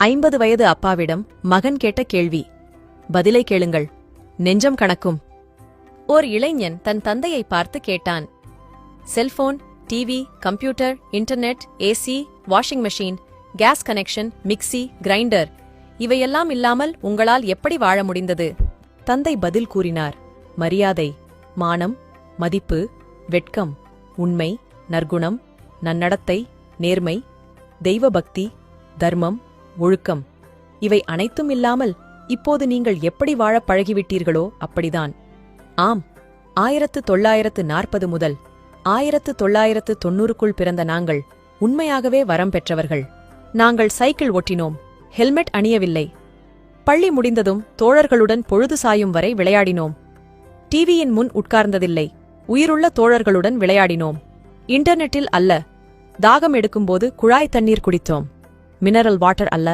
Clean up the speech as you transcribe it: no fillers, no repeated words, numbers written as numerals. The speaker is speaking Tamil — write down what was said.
50 வயது அப்பாவிடம் மகன் கேட்ட கேள்வி. பதிலை கேளுங்கள், நெஞ்சம் கணக்கும். ஓர் இளைஞன் தன் தந்தையை பார்த்து கேட்டான். Cellphone, TV, computer, internet, AC, washing machine, gas connection, mixie, grinder இவையெல்லாம் இல்லாமல் உங்களால் எப்படி வாழ முடிந்தது? தந்தை பதில் கூறினார். மரியாதை, மானம், மதிப்பு, வெட்கம், உண்மை, நற்குணம், நன்னடத்தை, நேர்மை, தெய்வபக்தி, தர்மம், ஒழுக்கம் இவை அனைத்தும் இல்லாமல் இப்போது நீங்கள் எப்படி வாழப் பழகிவிட்டீர்களோ அப்படிதான். ஆம், 1940 முதல் 1990க்குள் பிறந்த நாங்கள் உண்மையாகவே வரம் பெற்றவர்கள். நாங்கள் சைக்கிள் ஓட்டினோம், ஹெல்மெட் அணியவில்லை. பள்ளி முடிந்ததும் தோழர்களுடன் பொழுது சாயும் வரை விளையாடினோம். டிவியின் முன் உட்கார்ந்ததில்லை, உயிருள்ள தோழர்களுடன் விளையாடினோம். இன்டர்நெட்டில் அல்ல, தாகம் எடுக்கும்போது குழாய் தண்ணீர் குடித்தோம். மினரல் வாட்டர் அல்ல,